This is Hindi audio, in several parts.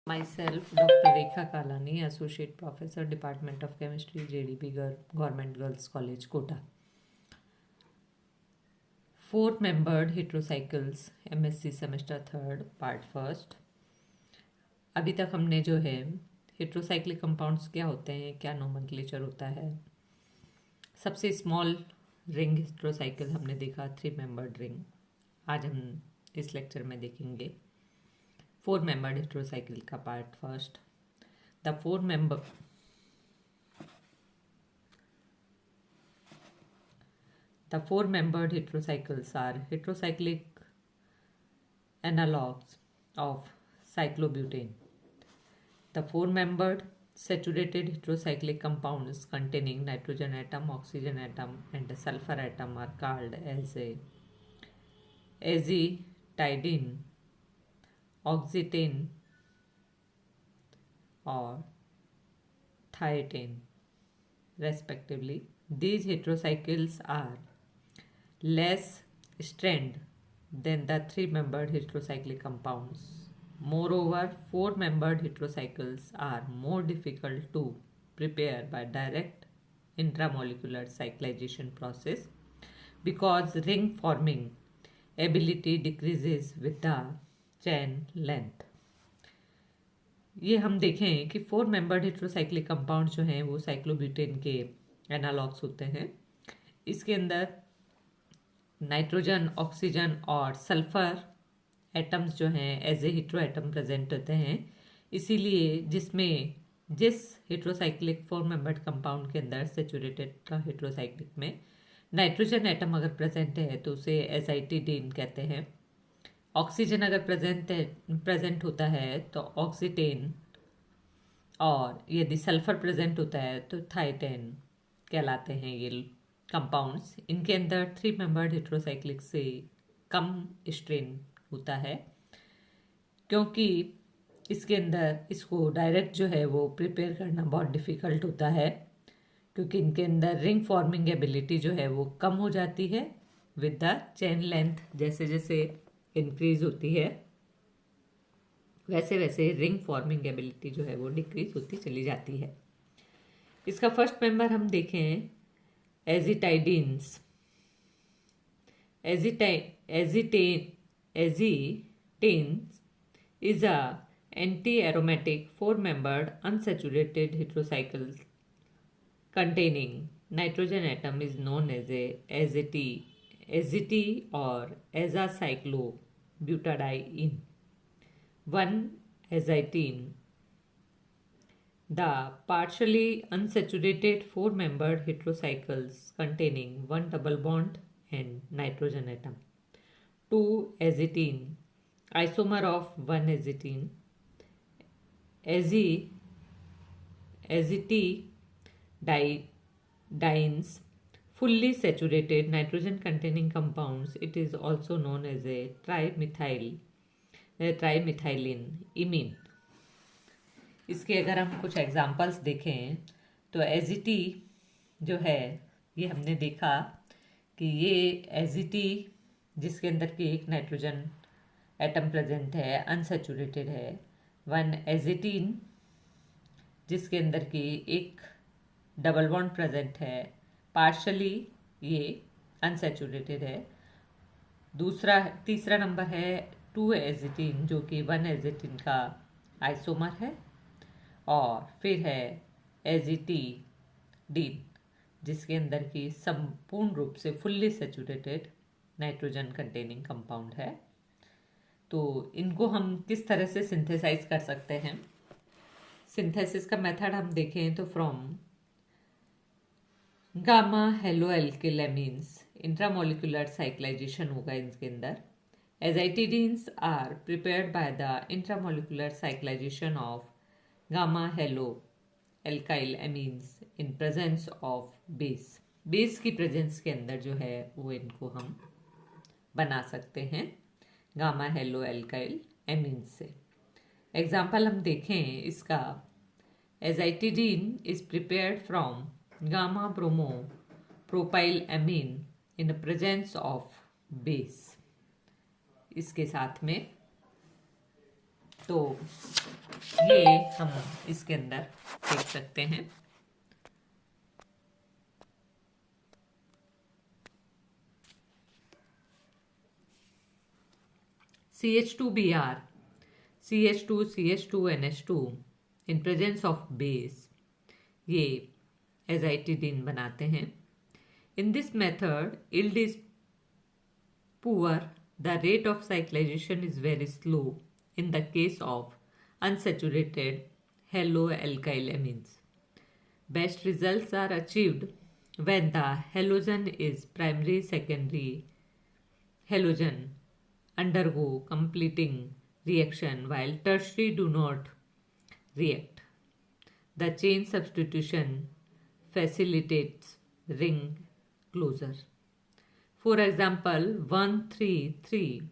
Myself, Dr. Rekha Kalani, Associate Professor, Department of Chemistry, JDP Government Girls College, Kota. Four-membered heterocycles, MSc Semester 3rd, Part 1st. अभी तक हमने जो है हेट्रोसाइक्लिक कंपाउंड्स क्या होते हैं, क्या नोमेनक्लेचर होता है, सबसे स्मॉल रिंग हेट्रोसाइकिल हमने देखा, 3-membered रिंग. आज हम इस लेक्चर में देखेंगे 4-membered हेट्रोसाइकिल का part first. The four-membered heterocycles are heterocyclic analogues of cyclobutane. The four-membered saturated heterocyclic compounds containing nitrogen atom, oxygen atom, and a sulfur atom are called as azitidine, oxetane, or thietane, respectively. These heterocycles are less strand than the 3-membered heterocyclic compounds. Moreover, 4-membered heterocycles are more difficult to prepare by direct intramolecular cyclization process because ring forming ability decreases with the chain length. ये हम देखें कि 4-membered हेट्रोसाइक्लिक कंपाउंड जो हैं वो साइक्लोब्यूटेन के एनालॉग्स होते हैं. इसके अंदर नाइट्रोजन, ऑक्सीजन और सल्फर एटम्स जो हैं as a hetero atom present होते हैं. इसीलिए जिस हेट्रोसाइक्लिक 4-membered कंपाउंड के अंदर सेचुरेटेड का हेट्रोसाइक्लिक में नाइट्रोजन एटम अगर प्रेजेंट है तो उसे एजाइटिडीन कहते हैं. ऑक्सीजन अगर प्रेजेंट होता है तो ऑक्सीटेन, और यदि सल्फर प्रेजेंट होता है तो थाइटेन कहलाते हैं ये कंपाउंड्स. इनके अंदर 3-membered हेट्रोसाइक्लिक से कम स्ट्रेन होता है क्योंकि इसके अंदर इसको डायरेक्ट जो है वो प्रिपेयर करना बहुत डिफ़िकल्ट होता है क्योंकि इनके अंदर रिंग फॉर्मिंग एबिलिटी जो है वो कम हो जाती है विद द चेन लेंथ. जैसे जैसे इंक्रीज होती है वैसे वैसे रिंग फॉर्मिंग एबिलिटी जो है वो डिक्रीज होती चली जाती है. इसका फर्स्ट मेंबर हम देखें एजिटाइडीन्स. Azetanes is a anti-aromatic 4-membered unsaturated heterocycle containing nitrogen atom is known as a azety or azacyclobutadiene. 1-azitine. The partially unsaturated 4-membered heterocycles containing one double bond and nitrogen atom. 2-azitine. Isomer of 1-azitine. Azetidines. Fully saturated nitrogen containing compounds. It is also known as a trimethylene imine. इसके अगर हम कुछ एग्जांपल्स देखें तो एजिटी जो है ये हमने देखा कि ये एजिटी जिसके अंदर की एक नाइट्रोजन एटम प्रेजेंट है, अनसेचुरेटेड है. 1-एजिटीन जिसके अंदर की एक डबल बॉन्ड प्रेजेंट है, पार्शली ये अनसेचुरेटेड है. तीसरा नंबर है 2-एजिटीन जो कि 1-एजिटीन का आइसोमर है. और फिर है एजिटीडीन जिसके अंदर की संपूर्ण रूप से fully saturated nitrogen containing compound है. तो इनको हम किस तरह से सिंथेसाइज कर सकते हैं. सिंथेसिस का मेथड हम देखें तो from gamma haloalkylamines intramolecular cyclization होगा इसके अंदर. Azetidines are prepared by the intramolecular cyclization of gamma halo alkyl amines in presence of base की प्रेजेंस के अंदर जो है वो इनको हम बना सकते हैं गामा हेलो एल्काइल एमीन्स से. एग्जाम्पल हम देखें इसका. Azetidine is prepared from gamma bromo propyl amine in presence of base. इसके साथ में तो ये हम इसके अंदर देख सकते हैं। CH2Br, CH2, CH2NH2 in presence of base, ये एजाइटिडीन बनाते हैं। In this method, yield is poor. The rate of cyclization is very slow in the case of unsaturated haloalkyl amines. Best results are achieved when the halogen is primary secondary halogen undergo completing reaction while tertiary do not react. The chain substitution facilitates ring closure. For example, 1,3,3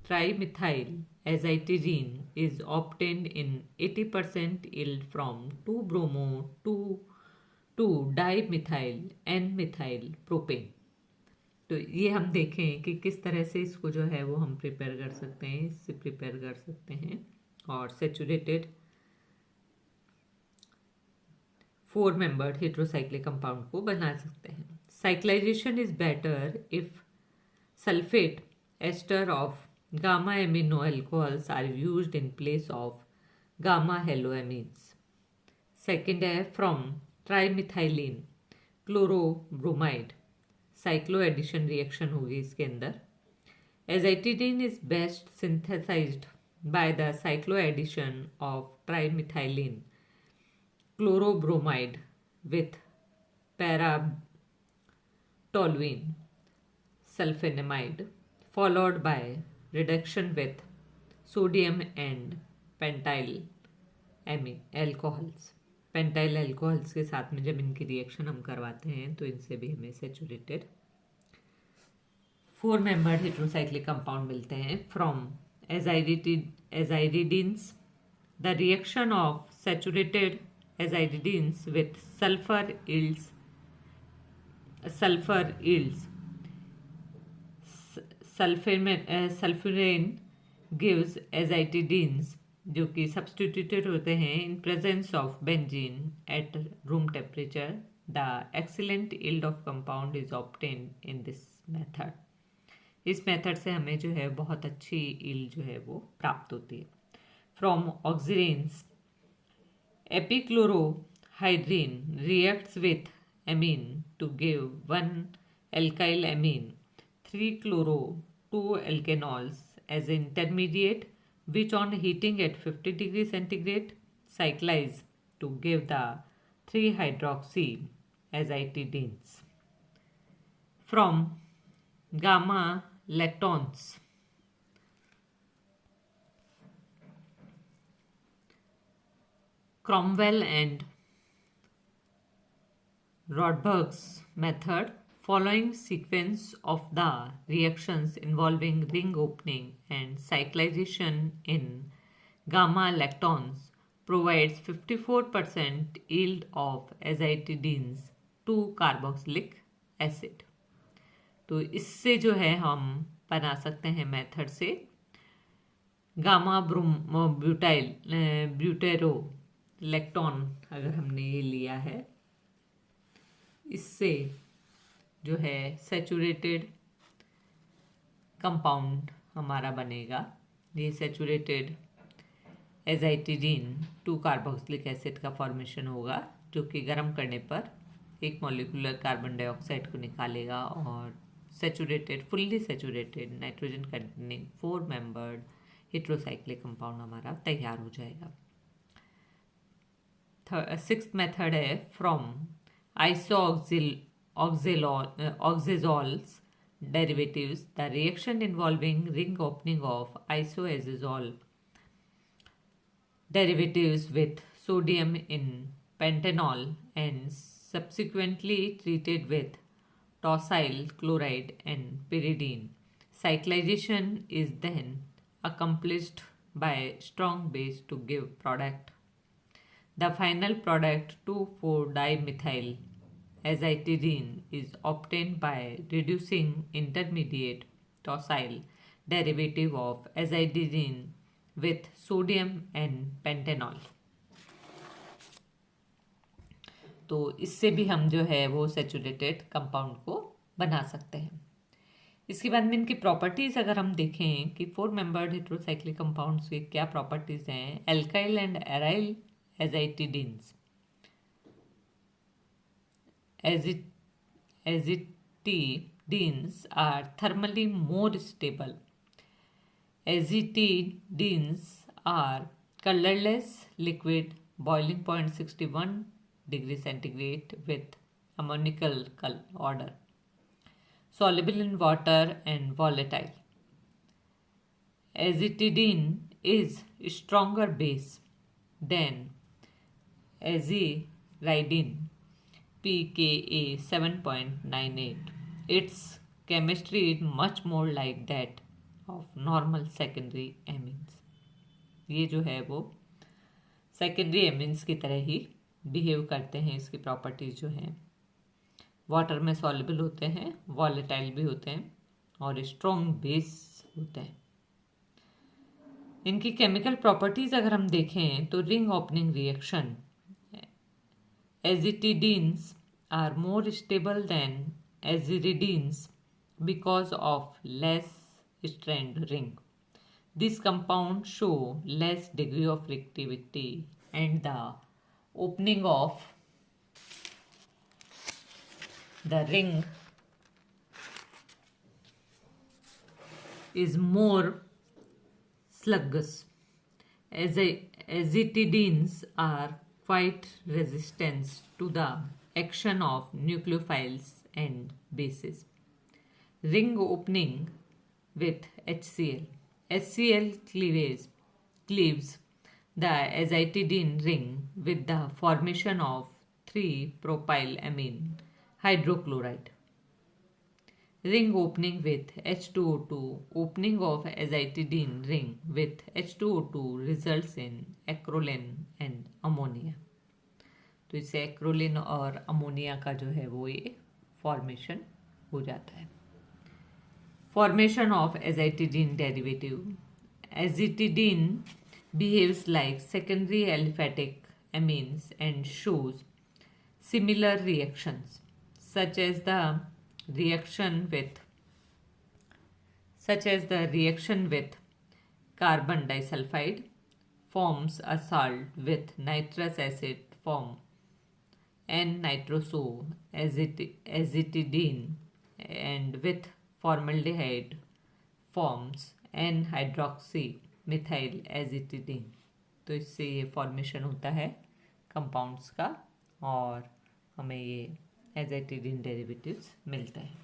trimethyl azitidine is obtained in 80% yield from 2-bromo 2,2-dimethyl N-methyl propane. तो ये हम देखें कि किस तरह से इसको जो है वो हम प्रिपेयर कर सकते हैं, इससे प्रिपेयर कर सकते हैं और सेचुरेटेड 4-membered heterocyclic कंपाउंड को बना सकते हैं. Cyclization is better if sulfate ester of gamma amino alcohols are used in place of gamma haloamines. Second है from trimethylene chlorobromide cycloaddition reaction होगी इसके अंदर. Azitidine is best synthesized by the cycloaddition of trimethylene chlorobromide with para-toluene sulfonamide followed by reduction with sodium and pentyl alcohols. Pentyl alcohols के साथ में जब इनकी रिएक्शन हम करवाते हैं तो इनसे भी हमें सेचुरेटेड 4-membered हेट्रोसाइक्लिक कंपाउंड मिलते हैं from aziridines. The reaction of saturated aziridines with sulfur yields sulfurane gives azitidines जो कि सब्सटीट्यूटेड होते हैं इन presence of benzene at room temperature. The excellent yield of compound is obtained in this method. इस मेथड से हमें जो है बहुत अच्छी यील्ड जो है वो प्राप्त होती है. From oxiranes epichlorohydrin reacts with amine to give 1 alkyl amine 3-chloro 2 alkanols as intermediate which on heating at 50 degrees centigrade cyclize to give the 3-hydroxy azitidines. From gamma lactones Cromwell and Rodberg's method, following sequence of the reactions involving ring opening and cyclization in gamma lactones provides 54% yield of azitidines to carboxylic acid. तो इससे जो है हम बना सकते हैं मेथड से गामा ब्यूटेरो लैक्टोन अगर हमने ये लिया है इससे जो है सेचुरेटेड कंपाउंड हमारा बनेगा. ये सेचुरेटेड एजाइटिडीन 2-कार्बोक्सिलिक एसिड का फॉर्मेशन होगा जो कि गर्म करने पर एक मॉलिक्यूलर कार्बन डाइऑक्साइड को निकालेगा और saturated fully saturated nitrogen containing 4-membered heterocyclic compound हमारा तैयार हो जाएगा. 6th मेथड है from isoazezols derivatives. The reaction involving ring opening of isoazezol derivatives with sodium in pentanol and subsequently treated with tosyl chloride and pyridine. Cyclization is then accomplished by strong base to give product. The final product 2,4-dimethyl azitidine is obtained by reducing intermediate tosyl derivative of azitidine with sodium and pentanol। तो इससे भी हम जो है वो सैचुरेटेड कंपाउंड को बना सकते हैं। इसके बाद में इनकी प्रॉपर्टीज़ अगर हम देखें कि 4 मेंबर्ड हेट्रोसाइक्लिक कंपाउंड्स के क्या प्रॉपर्टीज़ हैं। Alkyl and aryl azetidines azetidines are thermally more stable. Azetidines are colorless liquid, boiling point 61 degree centigrade with ammoniacal order, soluble in water and volatile. Azitidine is stronger base than aziridine pKa 7.98. Its chemistry is much more like that of normal secondary amines. ये जो है वो सेकेंडरी एमिन्स की तरह ही बिहेव करते हैं। इसकी प्रॉपर्टीज़ जो हैं वाटर में सॉल्युबल होते हैं, वॉलेटाइल भी होते हैं और स्ट्रॉन्ग बेस होते हैं। इनकी केमिकल प्रॉपर्टीज़ अगर हम देखें तो ring opening reaction, azetidines are more stable than aziridines because of less strained ring. These compounds show less degree of reactivity and the opening of the ring is more sluggish. Azitidines are quite resistant to the action of nucleophiles and bases. Ring opening with HCl. HCl cleaves the azitidine ring with the formation of 3-propylamine hydrochloride. Ring opening with H2O2. Opening of azitidine ring with H2O2 results in acrolein and ammonia. तो इससे एक्रोलिन और अमोनिया का जो है वो ये फॉर्मेशन हो जाता है। Formation of azitidine derivative. Azitidine behaves like secondary aliphatic amines and shows similar reactions, such as the reaction with carbon disulfide forms a salt with nitrous acid form N-nitroso azitidine, and with formaldehyde forms N-hydroxy methyl azetidine. तो इससे ये फॉर्मेशन होता है कंपाउंड्स का और हमें ये एजाइटिडीन डेरिवेटिव्स मिलता है।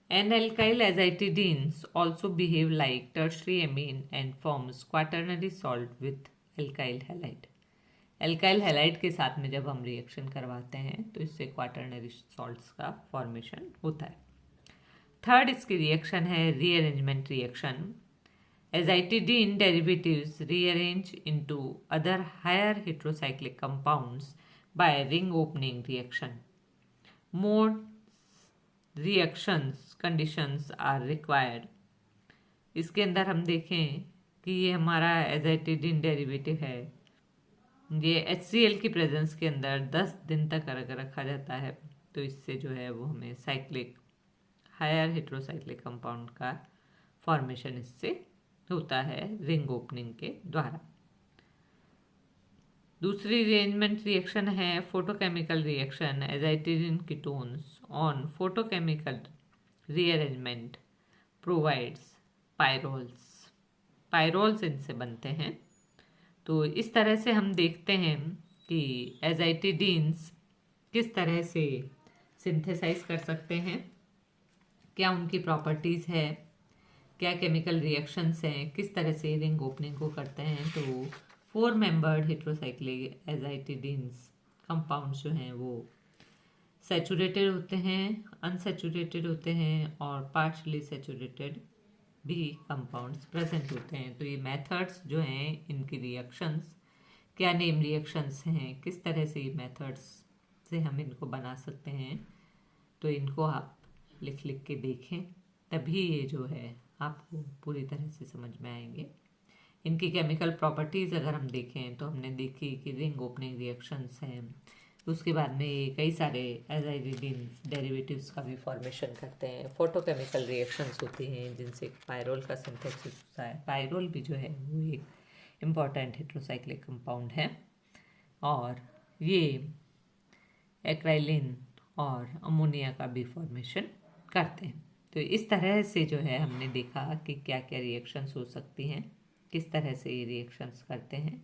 N-alkyl azitidines also behave like tertiary amine and forms quaternary salt with alkyl halide. Alkyl halide के साथ में जब हम रिएक्शन करवाते हैं तो इससे क्वाटरनरी सॉल्ट्स का फॉर्मेशन होता है। थर्ड इसकी रिएक्शन है rearrangement reaction. Azetidine derivatives rearrange into other higher heterocyclic compounds by ring opening reaction. More reactions conditions are required. इसके अंदर हम देखें कि ये हमारा एजाइटिडीन डेरिवेटिव है, ये HCl की प्रेजेंस के अंदर 10 दिन तक अगर रखा जाता है तो इससे जो है वो हमें साइक्लिक हायर हेट्रोसाइक्लिक कंपाउंड का फॉर्मेशन इससे होता है रिंग ओपनिंग के द्वारा। दूसरी रीअरेंजमेंट रिएक्शन है photochemical reaction. Azetidine ketones on photochemical rearrangement provides pyrroles. Pyrroles इनसे बनते हैं। तो इस तरह से हम देखते हैं कि एजाइटिडीन्स किस तरह से सिंथेसाइज कर सकते हैं, क्या उनकी प्रॉपर्टीज़ है, क्या केमिकल रिएक्शंस हैं, किस तरह से रिंग ओपनिंग को करते हैं। तो 4 मेंबर्ड हेट्रोसाइक्लिक एजाइटिडीन्स कंपाउंड्स जो हैं वो सैचुरेटेड होते हैं, अनसैचुरेटेड होते हैं और पार्शली सैचुरेटेड भी कंपाउंड्स प्रेजेंट होते हैं। तो ये मेथड्स जो हैं इनकी रिएक्शंस, क्या नेम रिएक्शंस हैं, किस तरह से ये मेथड्स से हम इनको बना सकते हैं, तो इनको आप लिख के देखें, तभी ये जो है आपको पूरी तरह से समझ में आएंगे। इनकी केमिकल प्रॉपर्टीज़ अगर हम देखें तो हमने देखी कि रिंग ओपनिंग रिएक्शंस हैं, उसके बाद में ये कई सारे एजाइडिन डेरिवेटिव्स का भी फॉर्मेशन करते हैं। फोटोकेमिकल रिएक्शंस होती हैं जिनसे पायरोल का सिंथेसिस होता है। पायरोल भी जो है वो एक इम्पॉर्टेंट हेट्रोसाइक्लिक कंपाउंड है और ये एक्राइलिन और अमोनिया का भी फॉर्मेशन करते हैं। तो इस तरह से जो है हमने देखा कि क्या क्या रिएक्शंस हो सकती हैं, किस तरह से ये रिएक्शंस करते हैं।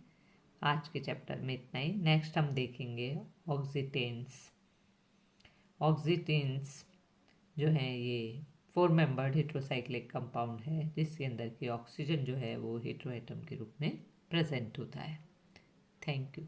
आज के चैप्टर में इतना ही। नेक्स्ट हम देखेंगे ऑक्सीटेंस। ऑक्सीटेंस जो है ये 4 मेंबर्ड हेट्रोसाइक्लिक कंपाउंड है जिसके अंदर की ऑक्सीजन जो है वो हेट्रो एटम के रूप में प्रेजेंट होता है। Thank you.